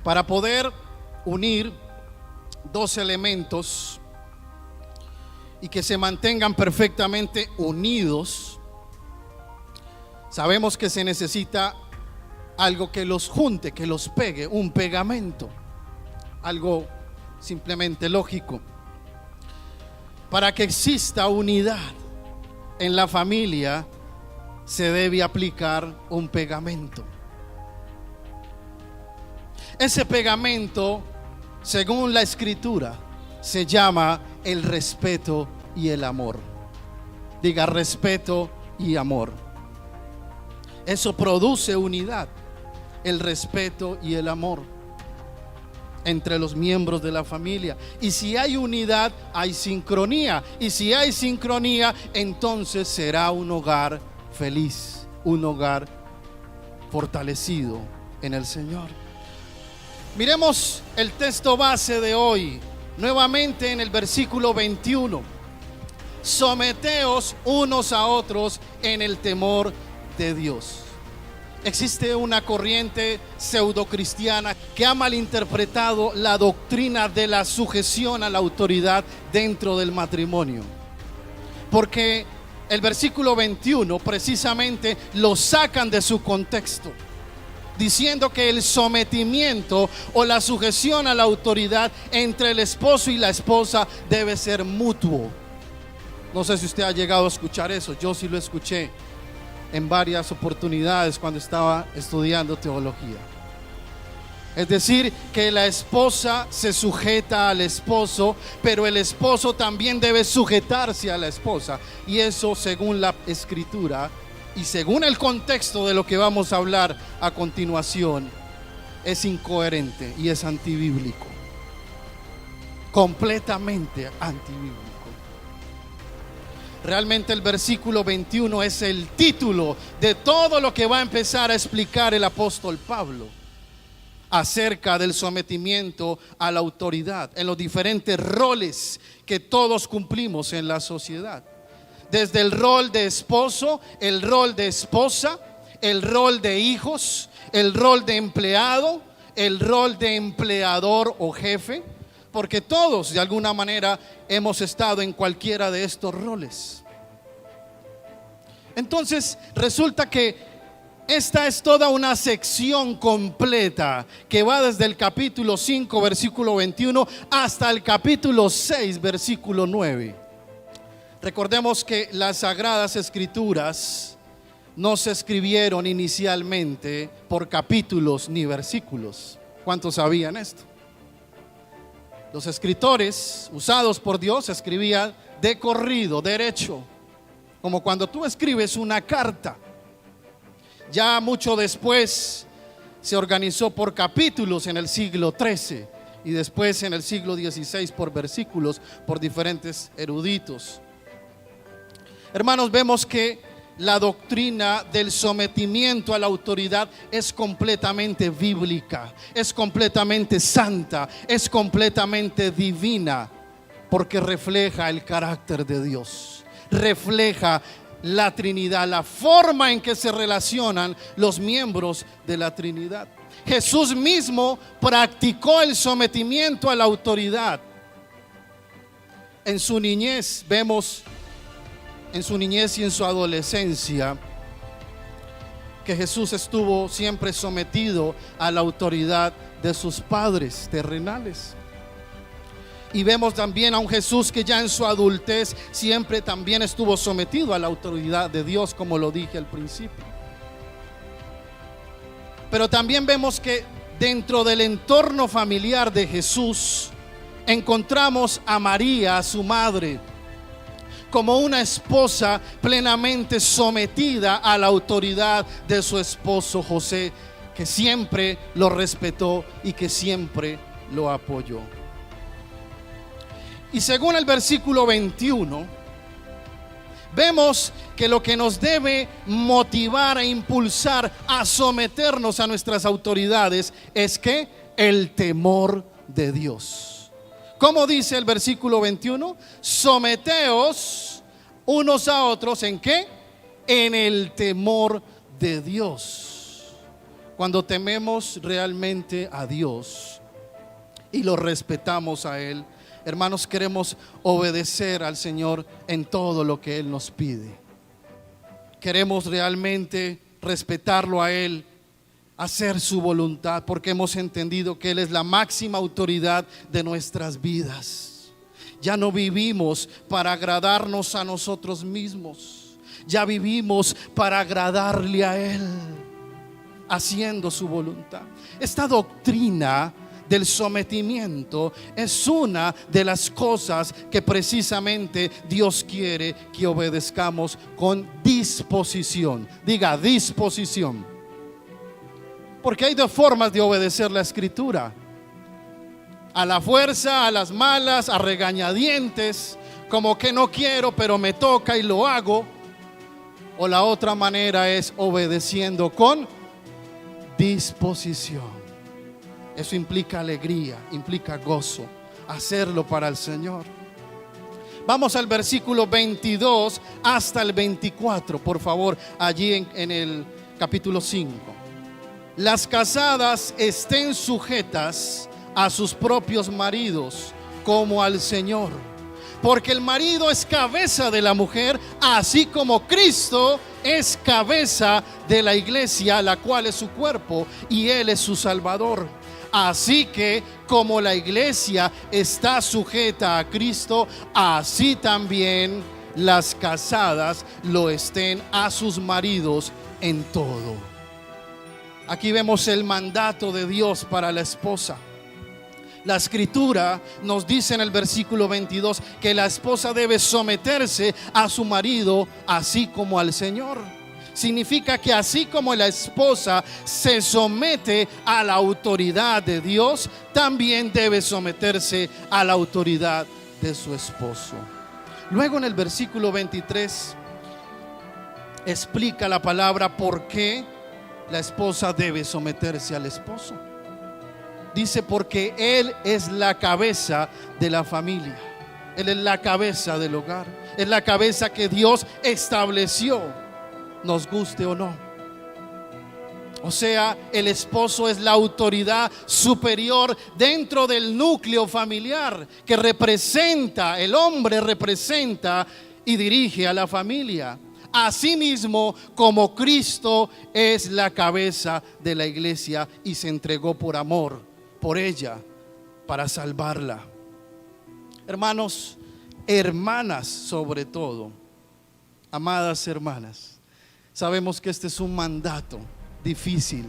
Para poder unir dos elementos y que se mantengan perfectamente unidos, sabemos que se necesita algo que los junte, que los pegue, un pegamento, algo simplemente lógico. Para que exista unidad en la familia, se debe aplicar un pegamento. Ese pegamento, según la Escritura, se llama el respeto y el amor. Diga: respeto y amor. Eso produce unidad, el respeto y el amor entre los miembros de la familia. Y si hay unidad, hay sincronía. Y si hay sincronía, entonces será un hogar feliz, un hogar fortalecido en el Señor. Miremos el texto base de hoy, nuevamente en el versículo 21. Someteos unos a otros en el temor de Dios. Existe una corriente pseudocristiana que ha malinterpretado la doctrina de la sujeción a la autoridad dentro del matrimonio, porque el versículo 21 precisamente lo sacan de su contexto, diciendo que el sometimiento o la sujeción a la autoridad entre el esposo y la esposa debe ser mutuo. No sé si usted ha llegado a escuchar eso. Yo sí lo escuché en varias oportunidades cuando estaba estudiando teología. Es decir, que la esposa se sujeta al esposo, pero el esposo también debe sujetarse a la esposa. Y eso, según la Escritura y según el contexto de lo que vamos a hablar a continuación, es incoherente y es antibíblico. Completamente antibíblico. Realmente el versículo 21 es el título de todo lo que va a empezar a explicar el apóstol Pablo acerca del sometimiento a la autoridad en los diferentes roles que todos cumplimos en la sociedad. Desde el rol de esposo, el rol de esposa, el rol de hijos, el rol de empleado, el rol de empleador o jefe, porque todos de alguna manera hemos estado en cualquiera de estos roles. Entonces resulta que esta es toda una sección completa que va desde el capítulo 5 versículo 21 hasta el capítulo 6 versículo 9. Recordemos que las Sagradas Escrituras no se escribieron inicialmente por capítulos ni versículos. ¿Cuántos sabían esto? Los escritores usados por Dios escribían de corrido, derecho, como cuando tú escribes una carta. Ya mucho después se organizó por capítulos en el siglo XIII y después en el siglo XVI por versículos por diferentes eruditos. Hermanos, vemos que la doctrina del sometimiento a la autoridad es completamente bíblica, es completamente santa, es completamente divina, porque refleja el carácter de Dios, refleja la Trinidad, la forma en que se relacionan los miembros de la Trinidad. Jesús mismo practicó el sometimiento a la autoridad. En su niñez vemos, en su niñez y en su adolescencia, que Jesús estuvo siempre sometido a la autoridad de sus padres terrenales. Y vemos también a un Jesús que ya en su adultez siempre también estuvo sometido a la autoridad de Dios, como lo dije al principio. Pero también vemos que dentro del entorno familiar de Jesús encontramos a María, su madre, como una esposa plenamente sometida a la autoridad de su esposo José, que siempre lo respetó y que siempre lo apoyó. Y según el versículo 21, vemos que lo que nos debe motivar e impulsar a someternos a nuestras autoridades es que el temor de Dios. ¿Cómo dice el versículo 21? Someteos unos a otros, ¿en qué? En el temor de Dios. Cuando tememos realmente a Dios y lo respetamos a Él, hermanos, queremos obedecer al Señor en todo lo que Él nos pide. Queremos realmente respetarlo a Él, hacer su voluntad, porque hemos entendido que Él es la máxima autoridad de nuestras vidas. Ya no vivimos para agradarnos a nosotros mismos, ya vivimos para agradarle a Él, haciendo su voluntad. Esta doctrina del sometimiento es una de las cosas que precisamente Dios quiere que obedezcamos con disposición. Diga disposición. Porque hay dos formas de obedecer la Escritura: a la fuerza, a las malas, a regañadientes, como que no quiero pero me toca y lo hago. O la otra manera es obedeciendo con disposición. Eso implica alegría, implica gozo, hacerlo para el Señor. Vamos al versículo 22 hasta el 24, por favor, allí en el capítulo 5. Las casadas estén sujetas a sus propios maridos como al Señor, porque el marido es cabeza de la mujer, así como Cristo es cabeza de la iglesia, la cual es su cuerpo y Él es su Salvador. Así que como la iglesia está sujeta a Cristo, así también las casadas lo estén a sus maridos en todo. Aquí vemos el mandato de Dios para la esposa. La Escritura nos dice en el versículo 22 que la esposa debe someterse a su marido así como al Señor. Significa que así como la esposa se somete a la autoridad de Dios, también debe someterse a la autoridad de su esposo. Luego en el versículo 23 explica la palabra por qué la esposa debe someterse al esposo. Dice: porque Él es la cabeza de la familia. Él es la cabeza del hogar. Es la cabeza que Dios estableció, nos guste o no. O sea, el esposo es la autoridad superior dentro del núcleo familiar, que representa, el hombre representa y dirige a la familia. Asimismo, como Cristo es la cabeza de la iglesia y se entregó por amor por ella para salvarla. Hermanos, hermanas sobre todo, amadas hermanas, sabemos que este es un mandato difícil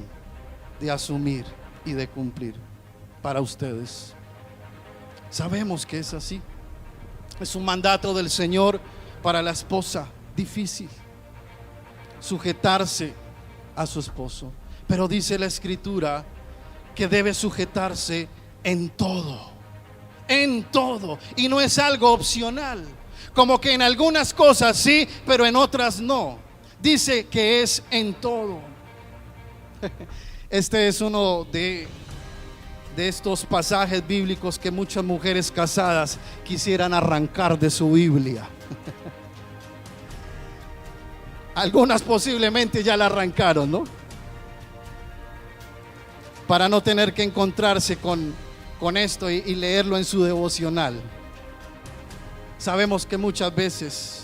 de asumir y de cumplir para ustedes. Sabemos que es así. Es un mandato del Señor para la esposa, difícil sujetarse a su esposo. Pero dice la Escritura que debe sujetarse en todo, y no es algo opcional, como que en algunas cosas sí, pero en otras no. Dice que es en todo. Este es uno de estos pasajes bíblicos que muchas mujeres casadas quisieran arrancar de su Biblia. Algunas posiblemente ya la arrancaron, ¿no? Para no tener que encontrarse con esto y leerlo en su devocional. Sabemos que muchas veces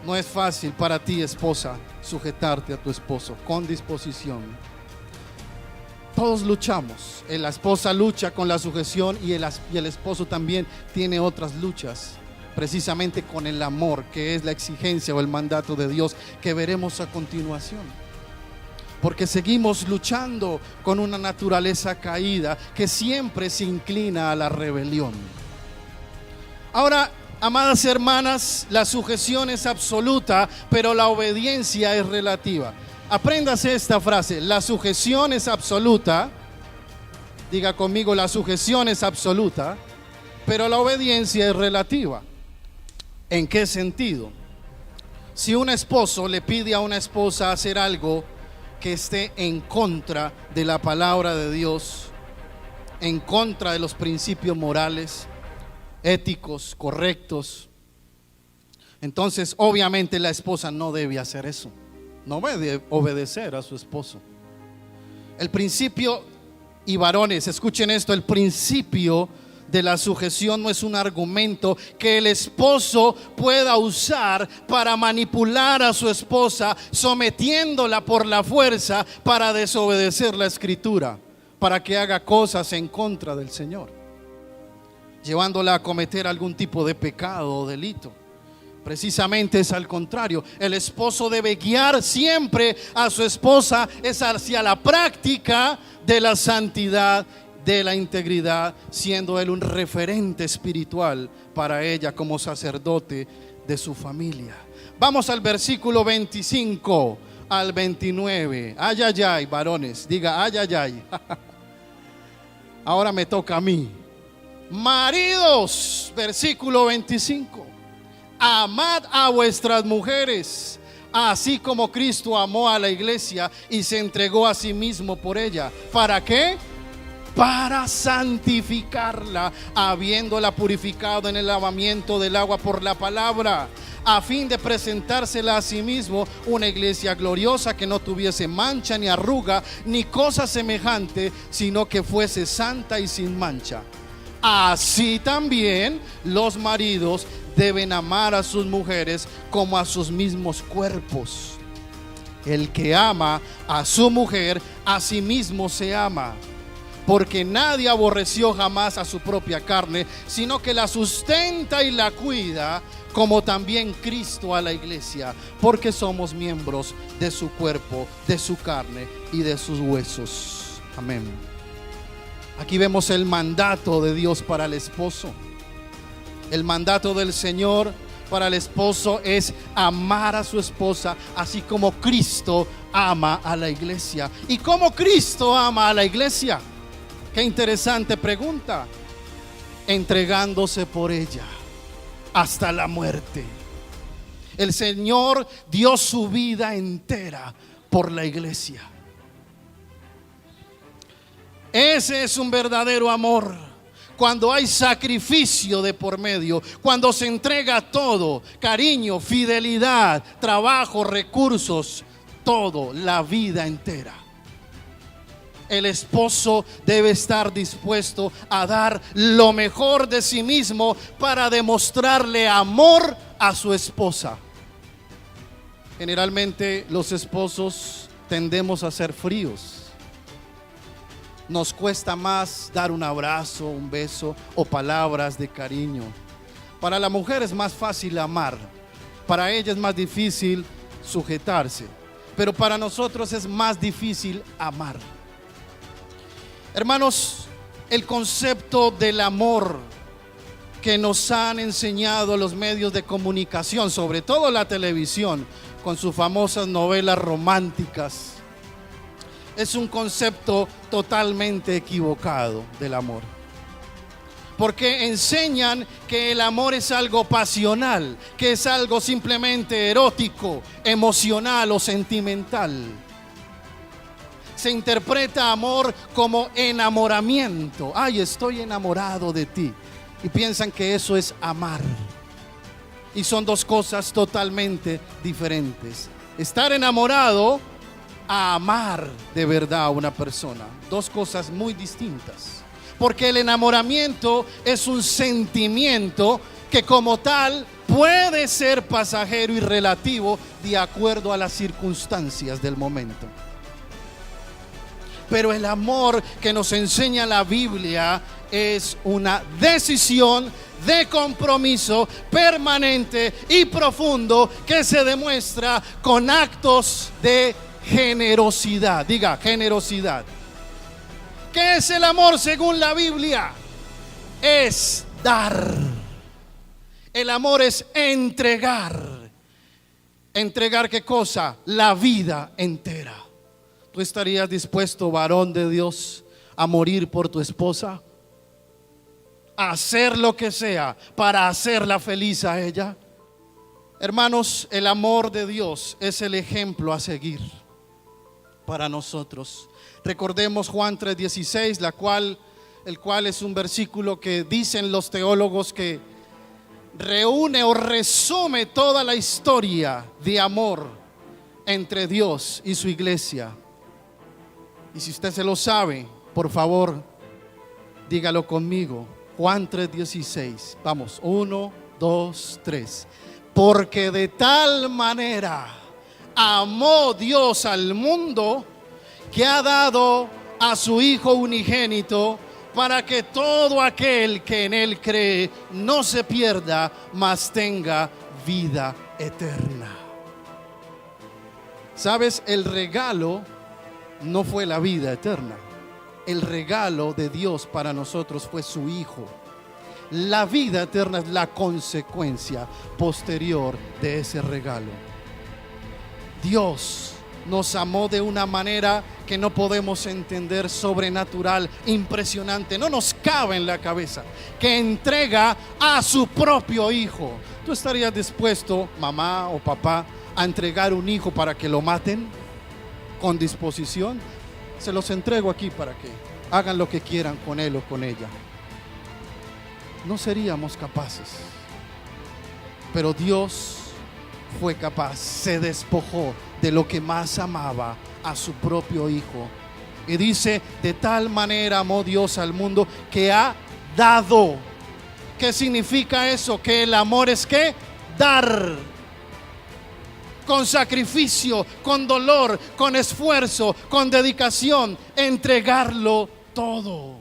no es fácil para ti, esposa, sujetarte a tu esposo con disposición. Todos luchamos. La esposa lucha con la sujeción y el esposo también tiene otras luchas, precisamente con el amor, que es la exigencia o el mandato de Dios que veremos a continuación. Porque seguimos luchando con una naturaleza caída que siempre se inclina a la rebelión. Ahora, amadas hermanas, la sujeción es absoluta, pero la obediencia es relativa. Apréndase esta frase: la sujeción es absoluta. Diga conmigo: la sujeción es absoluta, pero la obediencia es relativa. ¿En qué sentido? Si un esposo le pide a una esposa hacer algo que esté en contra de la palabra de Dios, en contra de los principios morales, éticos, correctos, entonces obviamente la esposa no debe hacer eso, no debe obedecer a su esposo. El principio, y varones, escuchen esto, el principio de la sujeción no es un argumento que el esposo pueda usar para manipular a su esposa, sometiéndola por la fuerza para desobedecer la escritura, para que haga cosas en contra del Señor, llevándola a cometer algún tipo de pecado o delito. Precisamente es al contrario. El esposo debe guiar siempre a su esposa es hacia la práctica de la santidad, de la integridad, siendo él un referente espiritual para ella como sacerdote de su familia. Vamos al versículo 25 al 29. Ay, ay, ay, varones, diga ay, ay, ay. Ahora me toca a mí. Maridos, versículo 25. Amad a vuestras mujeres, así como Cristo amó a la iglesia y se entregó a sí mismo por ella. ¿Para qué? Para santificarla, habiéndola purificado en el lavamiento del agua por la palabra, a fin de presentársela a sí mismo una iglesia gloriosa, que no tuviese mancha ni arruga ni cosa semejante, sino que fuese santa y sin mancha. Así también los maridos deben amar a sus mujeres como a sus mismos cuerpos. El que ama a su mujer, a sí mismo se ama. Porque nadie aborreció jamás a su propia carne, sino que la sustenta y la cuida, como también Cristo a la iglesia, porque somos miembros de su cuerpo, de su carne y de sus huesos. Amén. Aquí vemos el mandato de Dios para el esposo. El mandato del Señor para el esposo es amar a su esposa, así como Cristo ama a la iglesia. ¿Y cómo Cristo ama a la iglesia? Qué interesante pregunta. Entregándose por ella hasta la muerte. El Señor dio su vida entera por la iglesia. Ese es un verdadero amor. Cuando hay sacrificio de por medio, cuando se entrega todo, cariño, fidelidad, trabajo, recursos, todo, la vida entera. El esposo debe estar dispuesto a dar lo mejor de sí mismo para demostrarle amor a su esposa. Generalmente los esposos tendemos a ser fríos. Nos cuesta más dar un abrazo, un beso o palabras de cariño. Para la mujer es más fácil amar, para ella es más difícil sujetarse, pero para nosotros es más difícil amar. Hermanos, el concepto del amor que nos han enseñado los medios de comunicación, sobre todo la televisión, con sus famosas novelas románticas, es un concepto totalmente equivocado del amor. Porque enseñan que el amor es algo pasional, que es algo simplemente erótico, emocional o sentimental. Se interpreta amor como enamoramiento. Ay, estoy enamorado de ti. Y piensan que eso es amar. Y son dos cosas totalmente diferentes. Estar enamorado a amar de verdad a una persona. Dos cosas muy distintas. Porque el enamoramiento es un sentimiento que como tal puede ser pasajero y relativo de acuerdo a las circunstancias del momento. Pero el amor que nos enseña la Biblia es una decisión de compromiso permanente y profundo que se demuestra con actos de generosidad. Diga, generosidad. ¿Qué es el amor según la Biblia? Es dar. El amor es entregar. ¿Entregar qué cosa? La vida entera. ¿Tú estarías dispuesto, varón de Dios, a morir por tu esposa? ¿A hacer lo que sea para hacerla feliz a ella? Hermanos, el amor de Dios es el ejemplo a seguir para nosotros. Recordemos Juan 3:16, el cual es un versículo que dicen los teólogos que reúne o resume toda la historia de amor entre Dios y su iglesia. Y si usted se lo sabe, por favor, dígalo conmigo. Juan 3:16. Vamos, 1, 2, 3. Porque de tal manera amó Dios al mundo que ha dado a su Hijo unigénito, para que todo aquel que en Él cree no se pierda, mas tenga vida eterna. ¿Sabes? El regalo no fue la vida eterna. El regalo de Dios para nosotros fue su Hijo. La vida eterna es la consecuencia posterior de ese regalo. Dios nos amó de una manera que no podemos entender, sobrenatural, impresionante. No nos cabe en la cabeza, que entrega a su propio Hijo. ¿Tú estarías dispuesto, mamá o papá, a entregar un hijo para que lo maten con disposición? Se los entrego aquí para que hagan lo que quieran con él o con ella. No seríamos capaces, pero Dios fue capaz, se despojó de lo que más amaba, a su propio Hijo. Y dice, de tal manera amó Dios al mundo que ha dado. ¿Qué significa eso? Que el amor es ¿qué? Dar. Con sacrificio, con dolor, con esfuerzo, con dedicación, entregarlo todo.